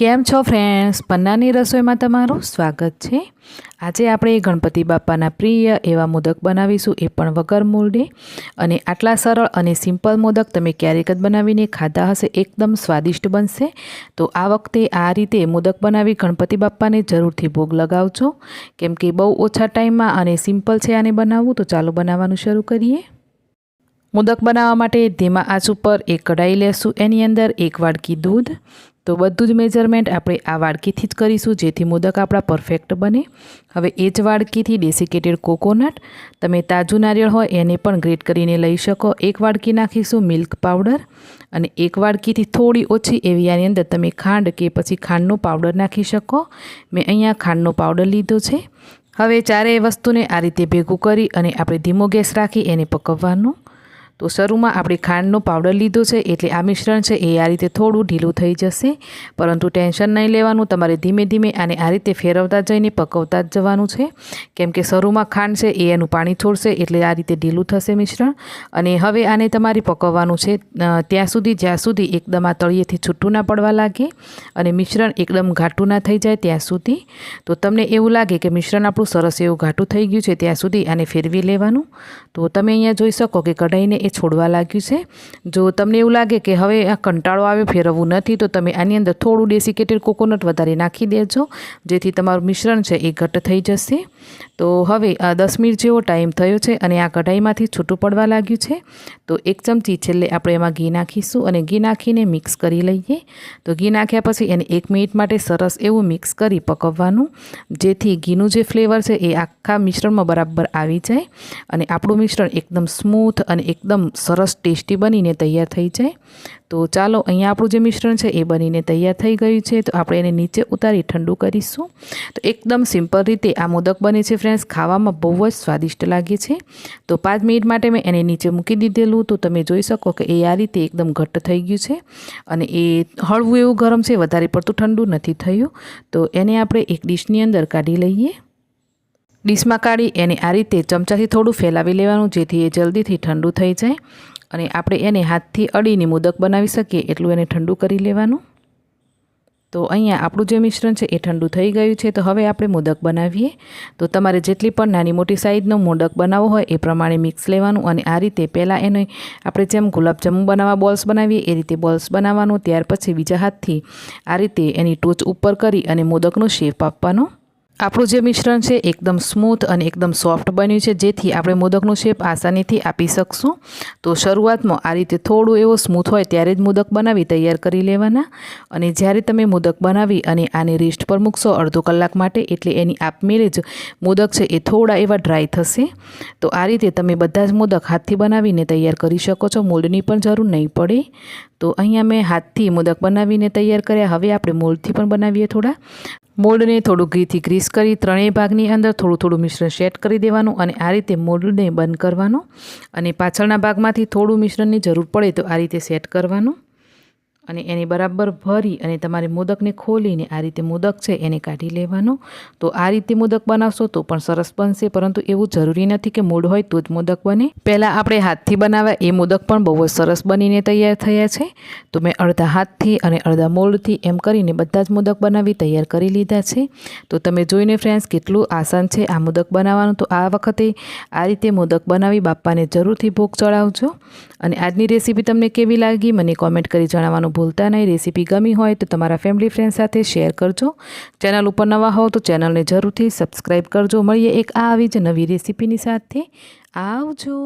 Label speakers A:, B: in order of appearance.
A: કેમ છો ફ્રેન્ડ્સ, પન્નાની રસોઈમાં તમારું સ્વાગત છે। આજે આપણે ગણપતિ બાપાના પ્રિય એવા મોદક બનાવીશું, એ પણ વગર મોલ્ડે। અને આટલા સરળ અને સિમ્પલ મોદક તમે ક્યારેક જ બનાવીને ખાધા હશે, એકદમ સ્વાદિષ્ટ બનશે। તો આ વખતે આ રીતે મોદક બનાવી ગણપતિ બાપાને જરૂરથી ભોગ લગાવજો, કેમ કે બહુ ઓછા ટાઈમમાં અને સિમ્પલ છે આને બનાવવું। તો ચાલો બનાવવાનું શરૂ કરીએ। મોદક બનાવવા માટે ધીમા આંચ ઉપર એક કઢાઈ લેશું, એની અંદર 1 વાડકી દૂધ। તો બધું જ મેજરમેન્ટ આપણે આ વાડકીથી જ કરીશું, જેથી મોદક આપણા પરફેક્ટ બને। હવે એ જ વાડકીથી ડેસિકેટેડ કોકોનટ, તમે તાજું નારિયેળ હોય એને પણ ગ્રેટ કરીને લઈ શકો। 1 વાડકી નાખીશું મિલ્ક પાવડર, અને 1 વાડકીથી થોડી ઓછી એવી આની અંદર તમે ખાંડ કે પછી ખાંડનો પાવડર નાખી શકો। મેં અહીંયા ખાંડનો પાવડર લીધો છે। હવે ચારેય વસ્તુને આ રીતે ભેગું કરી અને આપણે ધીમો ગેસ રાખી એને પકવવાનું। તો શરૂમાં આપણે ખાંડનો પાવડર લીધો છે, એટલે આ મિશ્રણ છે એ આ રીતે થોડું ઢીલું થઈ જશે, પરંતુ ટેન્શન નહીં લેવાનું। તમારે ધીમે ધીમે આને આ રીતે ફેરવતા જઈને પકવતા જ જવાનું છે, કેમ કે શરૂમાં ખાંડ છે એ એનું પાણી છોડશે, એટલે આ રીતે ઢીલું થશે મિશ્રણ। અને હવે આને તમારે પકવવાનું છે ત્યાં સુધી જ્યાં સુધી એકદમ આ તળિયેથી છૂટું ના પડવા લાગે અને મિશ્રણ એકદમ ઘાટું ના થઈ જાય ત્યાં સુધી। તો તમને એવું લાગે કે મિશ્રણ આપણું સરસ એવું ઘાટું થઈ ગયું છે, ત્યાં સુધી આને ફેરવી લેવાનું। તો તમે અહીંયા જોઈ શકો કે કઢાઈને એ છોડવા લાગ્યું છે। જો તમને એવું લાગે કે હવે આ કંટાળો આવ્યો, ફેરવવું નથી, તો તમે આની અંદર થોડું ડેસિકેટેડ કોકોનટ વધારે નાખી દેજો, જેથી તમારું મિશ્રણ છે એ ઘટ થઈ જશે। તો હવે આ 10 મિનિટ જેવો ટાઈમ થયો છે અને આ કઢાઈમાંથી છૂટું પડવા લાગ્યું છે। તો 1 ચમચી છેલ્લે આપણે એમાં ઘી નાખીશું અને ઘી નાખીને મિક્સ કરી લઈએ। તો ઘી નાખ્યા પછી એને 1 મિનિટ માટે સરસ એવું મિક્સ કરી પકવવાનું, જેથી ઘીનું જે ફ્લેવર છે એ આખા મિશ્રણમાં બરાબર આવી જાય અને આપણું મિશ્રણ એકદમ સ્મૂથ અને એકદમ સરસ ટેસ્ટી બનીને તૈયાર થઈ જાય। તો ચાલો, અહીંયા આપણું જે મિશ્રણ છે એ બનીને તૈયાર થઈ ગયું છે। તો આપણે એને નીચે ઉતારી ઠંડુ કરીશું। તો એકદમ સિમ્પલ રીતે આ મોદક બને છે ફ્રેન્ડ્સ, ખાવામાં બહુ જ સ્વાદિષ્ટ લાગે છે। તો 5 મિનિટ માટે મેં એને નીચે મૂકી દીધેલું, તો તમે જોઈ શકો કે એ આ રીતે એકદમ ઘટ્ટ થઈ ગયું છે અને એ હળવું એવું ગરમ છે, વધારે પડતું ઠંડુ નથી થયું। તો એને આપણે એક ડીશની અંદર કાઢી લઈએ। ડીશમાં કાઢી એને આ રીતે ચમચાથી થોડું ફેલાવી લેવાનું, જેથી એ જલ્દીથી ઠંડુ થઈ જાય અને આપણે એને હાથથી અડીને મોદક બનાવી શકીએ એટલું એને ઠંડુ કરી લેવાનું। તો અહીંયા આપણું જે મિશ્રણ છે એ ઠંડુ થઈ ગયું છે। તો હવે આપણે મોદક બનાવીએ। તો તમારે જેટલી પણ નાની મોટી સાઈઝનો મોદક બનાવવો હોય એ પ્રમાણે મિક્સ લેવાનું અને આ રીતે પહેલાં એને આપણે જેમ ગુલાબજાંબુ બનાવવા બોલ્સ બનાવીએ એ રીતે બોલ્સ બનાવવાનું। ત્યાર પછી બીજા હાથથી આ રીતે એની ટોચ ઉપર કરી અને મોદકનો શેપ આપવાનો। આપણું જે મિશ્રણ છે એકદમ સ્મૂથ અને એકદમ સોફ્ટ બન્યું છે, જેથી આપણે મોદકનો શેપ આસાનીથી આપી શકશું। તો શરૂઆતમાં આ રીતે થોડું એવો સ્મૂથ હોય ત્યારે જ મોદક બનાવી તૈયાર કરી લેવાના, અને જ્યારે તમે મોદક બનાવી અને આને રેસ્ટ પર મૂકશો અડધો કલાક માટે, એટલે એની આપમેળે જ મોદક છે એ થોડા એવા ડ્રાય થશે। તો આ રીતે તમે બધા જ મોદક હાથથી બનાવીને તૈયાર કરી શકો છો, મોલ્ડની પણ જરૂર નહીં પડે। તો અહીંયા મેં હાથથી મોદક બનાવીને તૈયાર કર્યા। હવે આપણે મોલ્ડથી પણ બનાવીએ થોડા। મોલ્ડને થોડું ઘીથી ગ્રીસ કરી ત્રણેય ભાગની અંદર થોડું થોડું મિશ્રણ સેટ કરી દેવાનું અને આ રીતે મોલ્ડને બંધ કરવાનો અને પાછળના ભાગમાંથી થોડું મિશ્રણની જરૂર પડે તો આ રીતે સેટ કરવાનું અને એને બરાબર ભરી અને તમારે મોદકને ખોલીને આ રીતે મોદક છે એને કાઢી લેવાનો। તો આ રીતે મોદક બનાવશો તો પણ સરસ બનશે, પરંતુ એવું જરૂરી નથી કે મોલ્ડ હોય તો જ મોદક બને। પહેલાં આપણે હાથથી બનાવ્યા એ મોદક પણ બહુ જ સરસ બનીને તૈયાર થયા છે। તો મેં અડધા હાથથી અને અડધા મોલ્ડથી એમ કરીને બધા જ મોદક બનાવી તૈયાર કરી લીધા છે। તો તમે જોઈને ફ્રેન્ડ્સ કેટલું આસાન છે આ મોદક બનાવવાનું। તો આ વખતે આ રીતે મોદક બનાવી બાપાને જરૂરથી ભોગ ચડાવજો। અને આજની રેસીપી તમને કેવી લાગી મને કોમેન્ટ કરી જણાવવાનું ભૂલતા નહીં। રેસીપી ગમી હોય તો તમારા ફેમિલી ફ્રેન્ડ સાથે શેર કરજો। ચેનલ ઉપર નવા હો તો ચેનલને જરૂરથી સબસ્ક્રાઈબ કરજો। મળીએ એક આવી જ નવી રેસીપીની સાથે। આવજો।